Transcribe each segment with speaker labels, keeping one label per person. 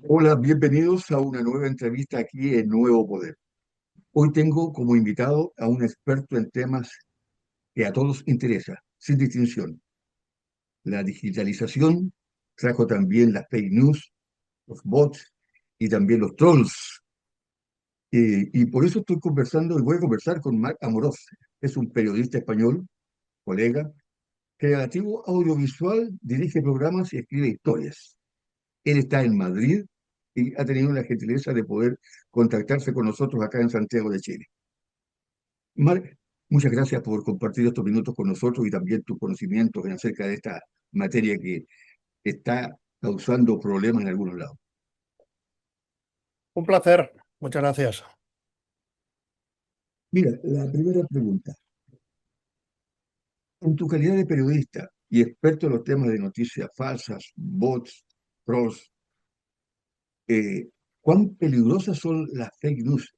Speaker 1: Hola, bienvenidos a una nueva entrevista aquí en Nuevo Poder. Hoy tengo como invitado a un experto en temas que a todos interesa, sin distinción. La digitalización trajo también las fake news, los bots y también los trolls. Y por eso estoy conversando y voy a conversar con Marc Amorós. Es un periodista español, colega, creativo audiovisual, dirige programas y escribe historias. Él está en Madrid y ha tenido la gentileza de poder contactarse con nosotros acá en Santiago de Chile. Marc, muchas gracias por compartir estos minutos con nosotros y también tus conocimientos en acerca de esta materia que está causando problemas en algunos lados.
Speaker 2: Un placer, muchas gracias.
Speaker 1: Mira, la primera pregunta. En tu calidad de periodista y experto en los temas de noticias falsas, bots, trolls, ¿cuán peligrosas son las fake news?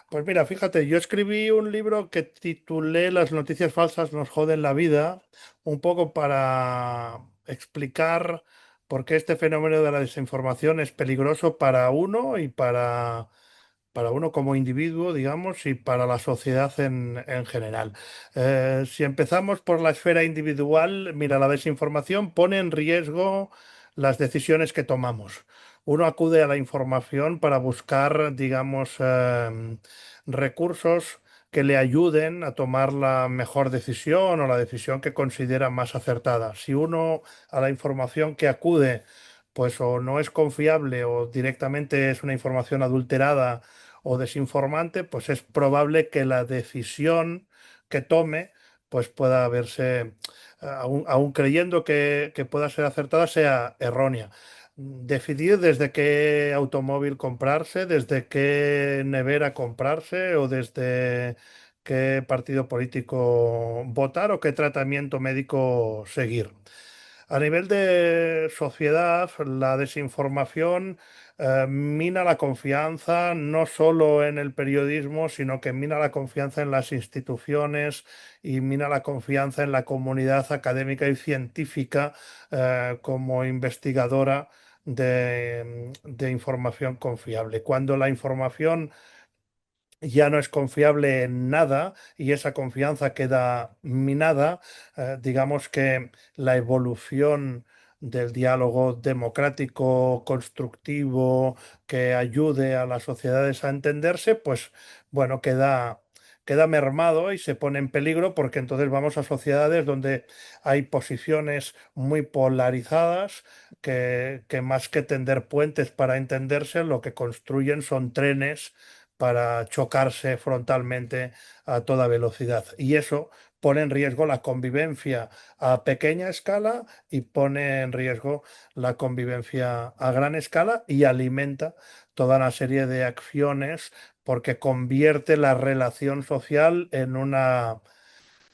Speaker 2: Pues mira, fíjate, yo escribí un libro que titulé Las noticias falsas nos joden la vida, un poco para explicar por qué este fenómeno de la desinformación es peligroso para uno y para uno como individuo, digamos, y para la sociedad en general. Si empezamos por la esfera individual, mira, la desinformación pone en riesgo las decisiones que tomamos. Uno acude a la información para buscar, digamos, recursos que le ayuden a tomar la mejor decisión o la decisión que considera más acertada. Si uno a la información que acude, pues o no es confiable o directamente es una información adulterada o desinformante, pues es probable que la decisión que tome pues pueda verse, aun creyendo que pueda ser acertada, sea errónea. Decidir desde qué automóvil comprarse, desde qué nevera comprarse o desde qué partido político votar o qué tratamiento médico seguir. A nivel de sociedad, la desinformación mina la confianza no solo en el periodismo, sino que mina la confianza en las instituciones y mina la confianza en la comunidad académica y científica como investigadora de información confiable. Cuando la información ya no es confiable en nada y esa confianza queda minada, digamos que la evolución del diálogo democrático, constructivo, que ayude a las sociedades a entenderse, pues bueno, queda mermado y se pone en peligro porque entonces vamos a sociedades donde hay posiciones muy polarizadas que más que tender puentes para entenderse, lo que construyen son trenes para chocarse frontalmente a toda velocidad. Y eso pone en riesgo la convivencia a pequeña escala y pone en riesgo la convivencia a gran escala y alimenta toda una serie de acciones porque convierte la relación social en una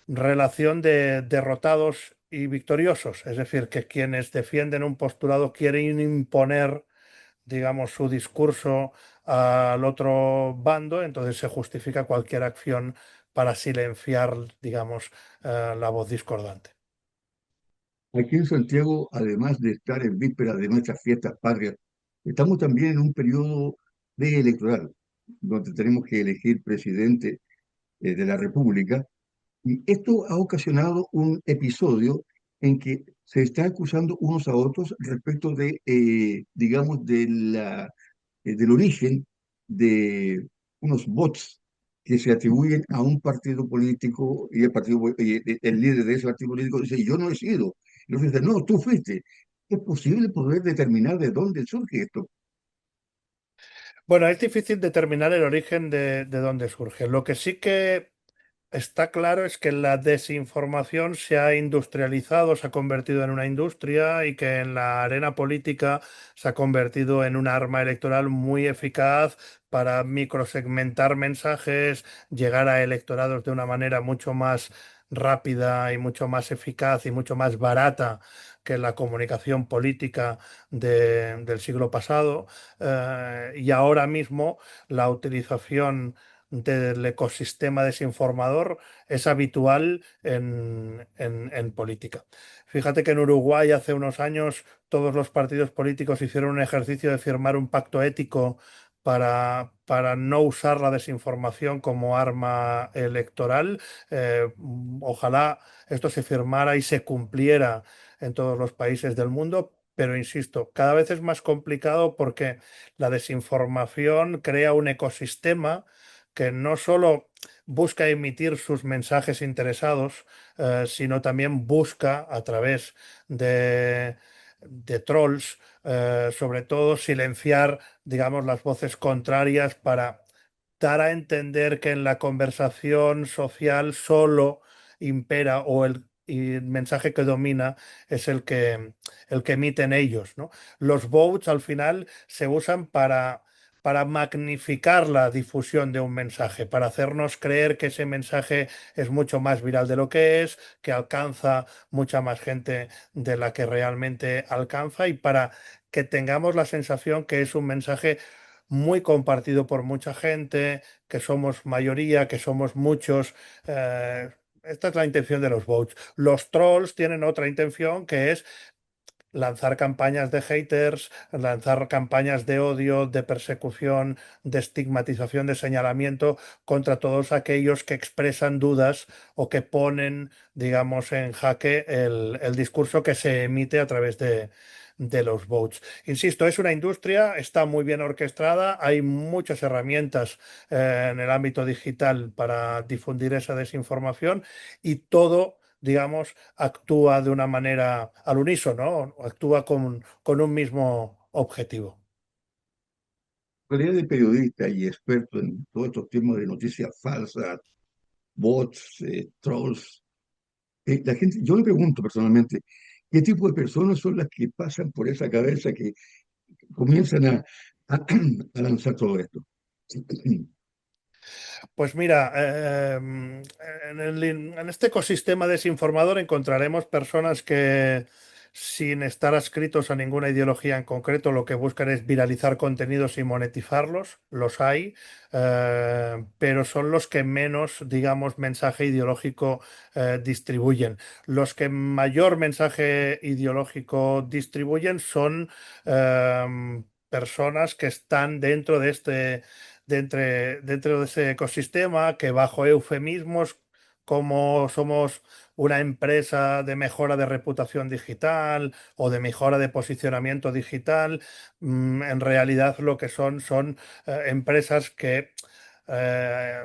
Speaker 2: relación de derrotados y victoriosos. Es decir, que quienes defienden un postulado quieren imponer, digamos, su discurso al otro bando, entonces se justifica cualquier acción para silenciar, digamos, la voz discordante.
Speaker 1: Aquí en Santiago, además de estar en vísperas de nuestras fiestas patrias, estamos también en un periodo electoral, donde tenemos que elegir presidente de la República. Y esto ha ocasionado un episodio en que se está acusando unos a otros respecto de, digamos, del origen de unos bots que se atribuyen a un partido político y el líder de ese partido político dice, yo no he sido. Y otro dice, no, tú fuiste. ¿Es posible poder determinar de dónde surge esto?
Speaker 2: Bueno, es difícil determinar el origen de dónde surge. Lo que sí que está claro es que la desinformación se ha industrializado, se ha convertido en una industria y que en la arena política se ha convertido en un arma electoral muy eficaz para microsegmentar mensajes, llegar a electorados de una manera mucho más rápida y mucho más eficaz y mucho más barata que la comunicación política del siglo pasado. Y ahora mismo la utilización del ecosistema desinformador es habitual en política. Fíjate que en Uruguay hace unos años todos los partidos políticos hicieron un ejercicio de firmar un pacto ético para no usar la desinformación como arma electoral. Ojalá esto se firmara y se cumpliera en todos los países del mundo. Pero insisto, cada vez es más complicado porque la desinformación crea un ecosistema que no solo busca emitir sus mensajes interesados, sino también busca a través de trolls, sobre todo silenciar, digamos, las voces contrarias para dar a entender que en la conversación social solo impera o y el mensaje que domina es el que emiten ellos, ¿no? Los votes al final se usan para magnificar la difusión de un mensaje, para hacernos creer que ese mensaje es mucho más viral de lo que es, que alcanza mucha más gente de la que realmente alcanza y para que tengamos la sensación que es un mensaje muy compartido por mucha gente, que somos mayoría, que somos muchos. Esta es la intención de los votes. Los trolls tienen otra intención que es lanzar campañas de haters, lanzar campañas de odio, de persecución, de estigmatización, de señalamiento contra todos aquellos que expresan dudas o que ponen, digamos, en jaque el discurso que se emite a través de los votes. Insisto, es una industria, está muy bien orquestada, hay muchas herramientas en el ámbito digital para difundir esa desinformación y todo, digamos, actúa de una manera al unísono, ¿no? Actúa con un mismo objetivo.
Speaker 1: Calidad de periodista y experto en todos estos temas de noticias falsas, bots, trolls, la gente, yo le pregunto personalmente, ¿qué tipo de personas son las que pasan por esa cabeza que comienzan a lanzar todo esto?
Speaker 2: Pues mira, en este ecosistema desinformador encontraremos personas que, sin estar adscritos a ninguna ideología en concreto, lo que buscan es viralizar contenidos y monetizarlos. Los hay, pero son los que menos, digamos, mensaje ideológico distribuyen. Los que mayor mensaje ideológico distribuyen son personas que están dentro de dentro de ese ecosistema, que bajo eufemismos como somos una empresa de mejora de reputación digital o de mejora de posicionamiento digital, en realidad lo que son empresas que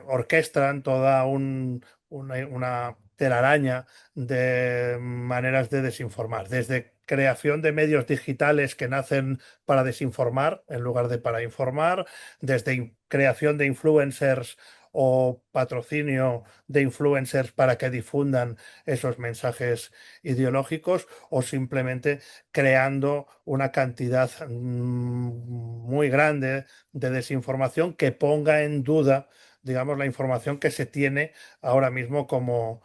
Speaker 2: orquestan toda una telaraña de maneras de desinformar, desde creación de medios digitales que nacen para desinformar en lugar de para informar, desde creación de influencers o patrocinio de influencers para que difundan esos mensajes ideológicos o simplemente creando una cantidad muy grande de desinformación que ponga en duda, digamos, la información que se tiene ahora mismo como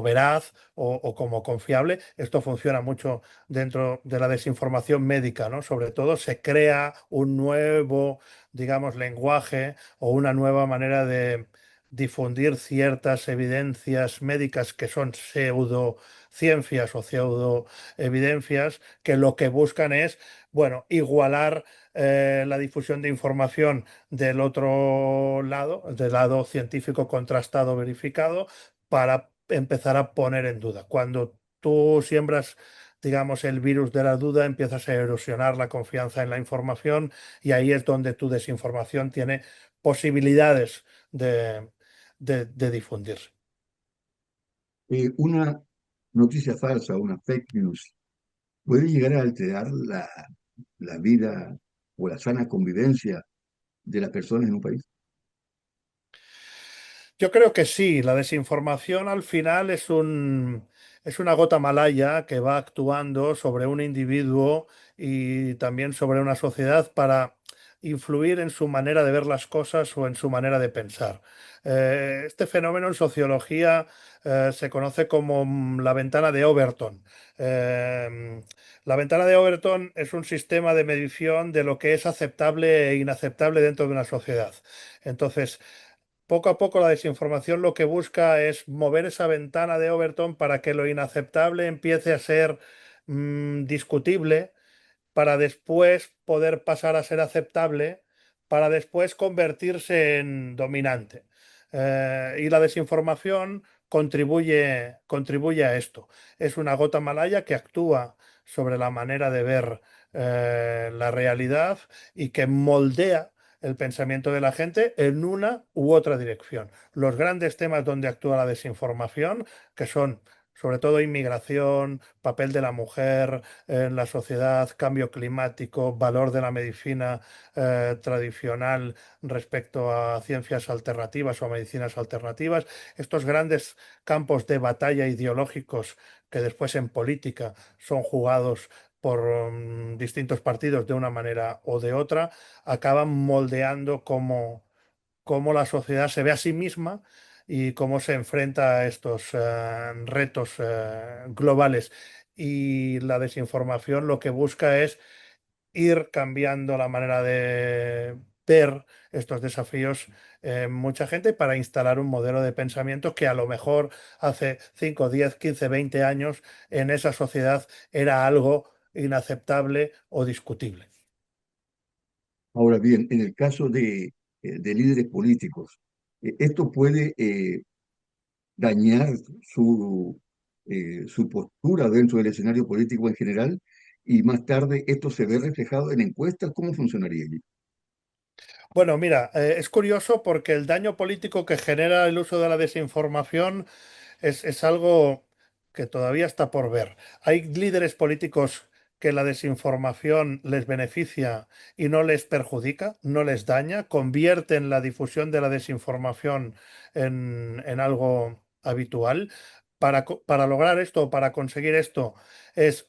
Speaker 2: veraz o como confiable. Esto funciona mucho dentro de la desinformación médica, ¿no? Sobre todo se crea un nuevo, digamos, lenguaje o una nueva manera de difundir ciertas evidencias médicas que son pseudociencias o pseudoevidencias que lo que buscan es, bueno, igualar la difusión de información del otro lado, del lado científico contrastado, verificado, para empezar a poner en duda. Cuando tú siembras, digamos, el virus de la duda, empiezas a erosionar la confianza en la información y ahí es donde tu desinformación tiene posibilidades de difundirse.
Speaker 1: Una noticia falsa, una fake news, puede llegar a alterar la vida o la sana convivencia de las personas en un país.
Speaker 2: Yo creo que sí, la desinformación al final es una gota malaya que va actuando sobre un individuo y también sobre una sociedad para influir en su manera de ver las cosas o en su manera de pensar. Este fenómeno en sociología se conoce como la ventana de Overton. Eh, la ventana de Overton es un sistema de medición de lo que es aceptable e inaceptable dentro de una sociedad. Entonces, poco a poco la desinformación lo que busca es mover esa ventana de Overton para que lo inaceptable empiece a ser discutible, para después poder pasar a ser aceptable, para después convertirse en dominante. Y la desinformación contribuye a esto. Es una gota malaya que actúa sobre la manera de ver la realidad y que moldea el pensamiento de la gente en una u otra dirección. Los grandes temas donde actúa la desinformación, que son sobre todo inmigración, papel de la mujer en la sociedad, cambio climático, valor de la medicina tradicional respecto a ciencias alternativas o a medicinas alternativas, estos grandes campos de batalla ideológicos que después en política son jugados por distintos partidos de una manera o de otra, acaban moldeando cómo la sociedad se ve a sí misma y cómo se enfrenta a estos retos globales. Y la desinformación lo que busca es ir cambiando la manera de ver estos desafíos en mucha gente para instalar un modelo de pensamiento que a lo mejor hace 5, 10, 15, 20 años en esa sociedad era algo inaceptable o discutible.
Speaker 1: Ahora bien, en el caso de líderes políticos, esto puede dañar su postura dentro del escenario político en general y más tarde esto se ve reflejado en encuestas. ¿Cómo funcionaría allí?
Speaker 2: Bueno, mira, es curioso porque el daño político que genera el uso de la desinformación es algo que todavía está por ver. Hay líderes políticos que la desinformación les beneficia y no les perjudica, no les daña, convierten la difusión de la desinformación en algo habitual. Para lograr esto o para conseguir esto es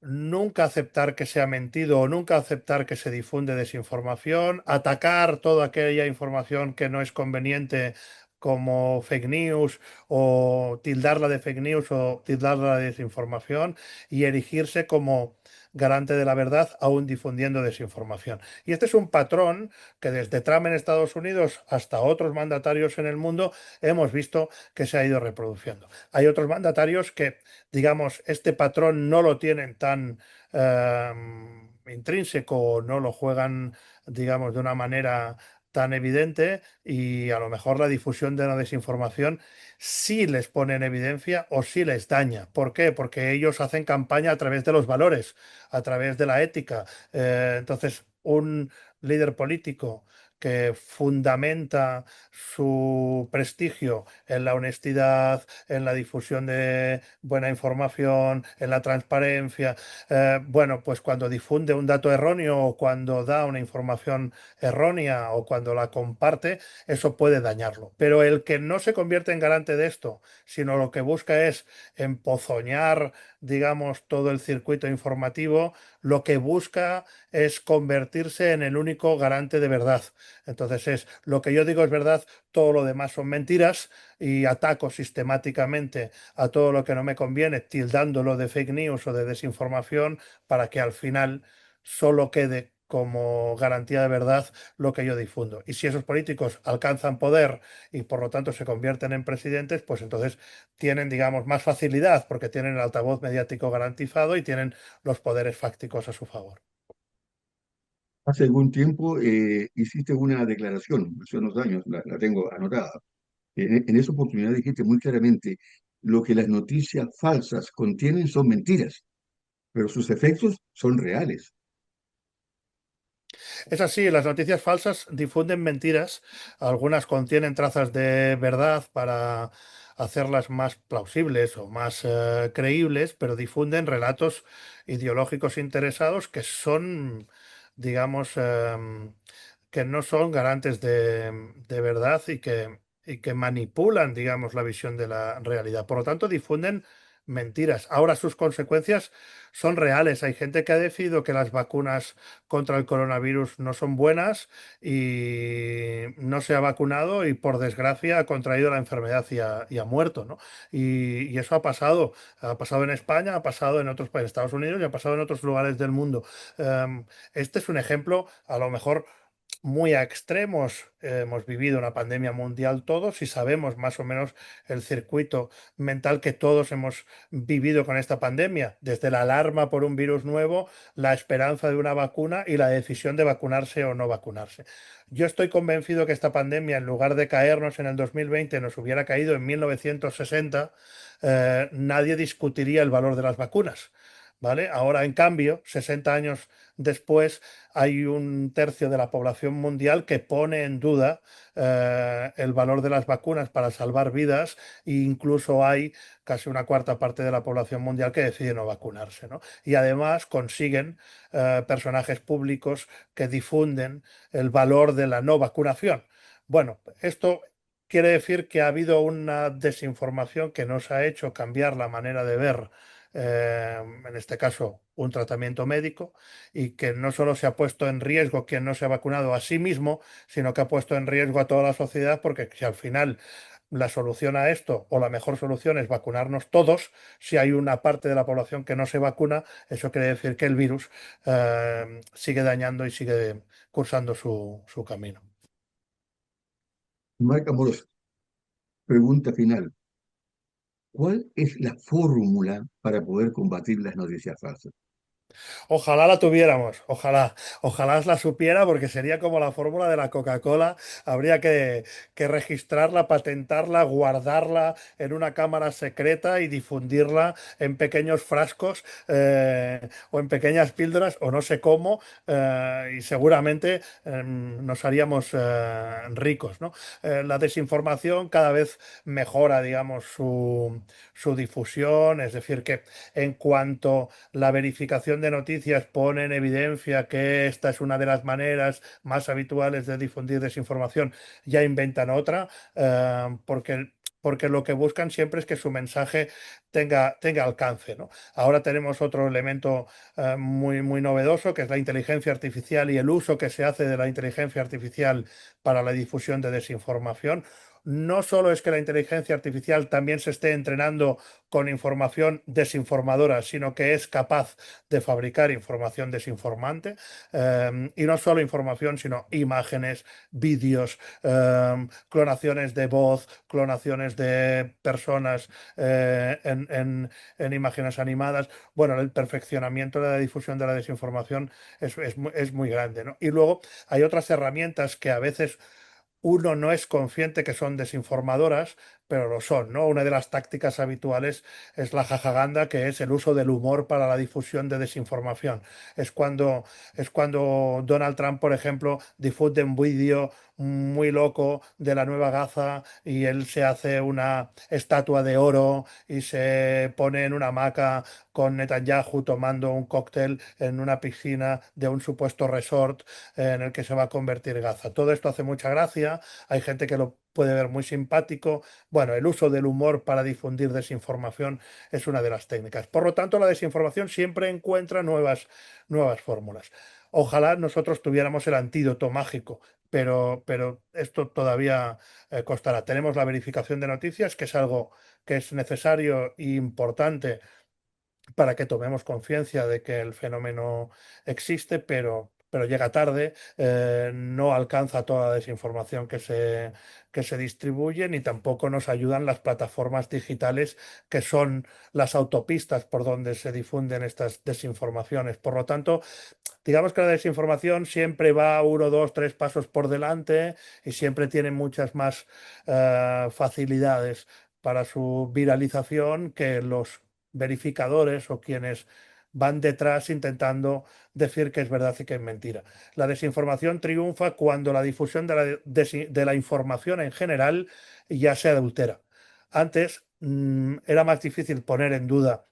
Speaker 2: nunca aceptar que se ha mentido o nunca aceptar que se difunde desinformación, atacar toda aquella información que no es conveniente como fake news o tildarla de fake news o tildarla de desinformación y erigirse como garante de la verdad aún difundiendo desinformación. Y este es un patrón que desde Trump en Estados Unidos hasta otros mandatarios en el mundo hemos visto que se ha ido reproduciendo. Hay otros mandatarios que, digamos, este patrón no lo tienen tan intrínseco o no lo juegan, digamos, de una manera tan evidente y a lo mejor la difusión de la desinformación sí les pone en evidencia o sí les daña. ¿Por qué? Porque ellos hacen campaña a través de los valores, a través de la ética. Entonces, un líder político que fundamenta su prestigio en la honestidad, en la difusión de buena información, en la transparencia, bueno, pues cuando difunde un dato erróneo o cuando da una información errónea o cuando la comparte, eso puede dañarlo. Pero el que no se convierte en garante de esto, sino lo que busca es empozoñar, digamos, todo el circuito informativo, lo que busca es convertirse en el único garante de verdad. Entonces es lo que yo digo es verdad, todo lo demás son mentiras y ataco sistemáticamente a todo lo que no me conviene, tildándolo de fake news o de desinformación para que al final solo quede como garantía de verdad lo que yo difundo. Y si esos políticos alcanzan poder y por lo tanto se convierten en presidentes, pues entonces tienen, digamos, más facilidad porque tienen el altavoz mediático garantizado y tienen los poderes fácticos a su favor.
Speaker 1: Hace algún tiempo hiciste una declaración, hace unos años, la tengo anotada. En esa oportunidad dijiste muy claramente, lo que las noticias falsas contienen son mentiras, pero sus efectos son reales.
Speaker 2: Es así, las noticias falsas difunden mentiras, algunas contienen trazas de verdad para hacerlas más plausibles o más creíbles, pero difunden relatos ideológicos interesados que son, digamos, que no son garantes de verdad y que manipulan, digamos, la visión de la realidad. Por lo tanto, difunden mentiras. Ahora sus consecuencias son reales. Hay gente que ha decidido que las vacunas contra el coronavirus no son buenas y no se ha vacunado y por desgracia ha contraído la enfermedad y ha muerto, ¿no? Y eso ha pasado en España, ha pasado en otros países, Estados Unidos y ha pasado en otros lugares del mundo. Este es un ejemplo, a lo mejor muy a extremos. Hemos vivido una pandemia mundial todos y sabemos más o menos el circuito mental que todos hemos vivido con esta pandemia, desde la alarma por un virus nuevo, la esperanza de una vacuna y la decisión de vacunarse o no vacunarse. Yo estoy convencido que esta pandemia, en lugar de caernos en el 2020, nos hubiera caído en 1960, nadie discutiría el valor de las vacunas. ¿Vale? Ahora, en cambio, 60 años después, hay un tercio de la población mundial que pone en duda el valor de las vacunas para salvar vidas e incluso hay casi una cuarta parte de la población mundial que decide no vacunarse, ¿no? Y además consiguen personajes públicos que difunden el valor de la no vacunación. Bueno, esto quiere decir que ha habido una desinformación que nos ha hecho cambiar la manera de ver, en este caso, un tratamiento médico, y que no solo se ha puesto en riesgo quien no se ha vacunado a sí mismo, sino que ha puesto en riesgo a toda la sociedad, porque si al final la solución a esto o la mejor solución es vacunarnos todos, si hay una parte de la población que no se vacuna, eso quiere decir que el virus sigue dañando y sigue cursando su camino.
Speaker 1: Marc Amorós, pregunta final. ¿Cuál es la fórmula para poder combatir las noticias falsas?
Speaker 2: Ojalá la tuviéramos, ojalá la supiera porque sería como la fórmula de la Coca-Cola. Habría que registrarla, patentarla, guardarla en una cámara secreta y difundirla en pequeños frascos, o en pequeñas píldoras o no sé cómo, y seguramente nos haríamos ricos, ¿no? La desinformación cada vez mejora, digamos, su difusión, es decir, que en cuanto la verificación de noticias pone en evidencia que esta es una de las maneras más habituales de difundir desinformación, ya inventan otra, porque lo que buscan siempre es que su mensaje tenga alcance, ¿no? Ahora tenemos otro elemento muy novedoso, que es la inteligencia artificial y el uso que se hace de la inteligencia artificial para la difusión de desinformación. No solo es que la inteligencia artificial también se esté entrenando con información desinformadora, sino que es capaz de fabricar información desinformante, y no solo información, sino imágenes, vídeos, clonaciones de voz, clonaciones de personas en imágenes animadas. Bueno, el perfeccionamiento de la difusión de la desinformación es muy grande, ¿no? Y luego hay otras herramientas que a veces uno no es consciente que son desinformadoras, pero lo son, ¿no? Una de las tácticas habituales es la jajaganda, que es el uso del humor para la difusión de desinformación. Es cuando, es cuando Donald Trump, por ejemplo, difunde un vídeo muy loco de la nueva Gaza y él se hace una estatua de oro y se pone en una hamaca con Netanyahu tomando un cóctel en una piscina de un supuesto resort en el que se va a convertir Gaza. Todo esto hace mucha gracia, hay gente que lo puede ver muy simpático. Bueno, el uso del humor para difundir desinformación es una de las técnicas. Por lo tanto, la desinformación siempre encuentra nuevas fórmulas. Ojalá nosotros tuviéramos el antídoto mágico, pero esto todavía costará. Tenemos la verificación de noticias, que es algo que es necesario e importante para que tomemos conciencia de que el fenómeno existe, pero llega tarde, no alcanza toda la desinformación que se distribuye, ni tampoco nos ayudan las plataformas digitales que son las autopistas por donde se difunden estas desinformaciones. Por lo tanto, digamos que la desinformación siempre va uno, dos, tres pasos por delante y siempre tiene muchas más facilidades para su viralización que los verificadores o quienes van detrás intentando decir que es verdad y que es mentira. La desinformación triunfa cuando la difusión de la información en general ya se adultera. Antes era más difícil poner en duda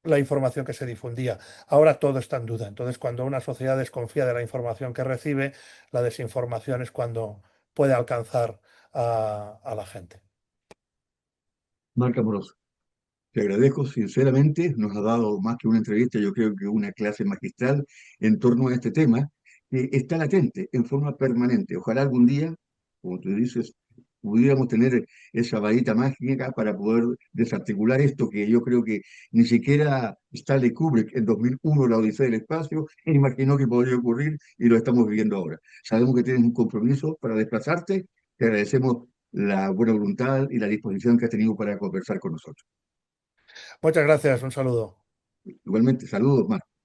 Speaker 2: la información que se difundía. Ahora todo está en duda. Entonces, cuando una sociedad desconfía de la información que recibe, la desinformación es cuando puede alcanzar a la gente.
Speaker 1: Marc Amorós, te agradezco sinceramente, nos ha dado más que una entrevista, yo creo que una clase magistral en torno a este tema que está latente en forma permanente. Ojalá algún día, como tú dices, pudiéramos tener esa varita mágica para poder desarticular esto que yo creo que ni siquiera Stanley Kubrick en 2001, La Odisea del Espacio, imaginó que podría ocurrir y lo estamos viviendo ahora. Sabemos que tienes un compromiso para desplazarte, te agradecemos la buena voluntad y la disposición que has tenido para conversar con nosotros.
Speaker 2: Muchas gracias, un saludo.
Speaker 1: Igualmente, saludos, Marco.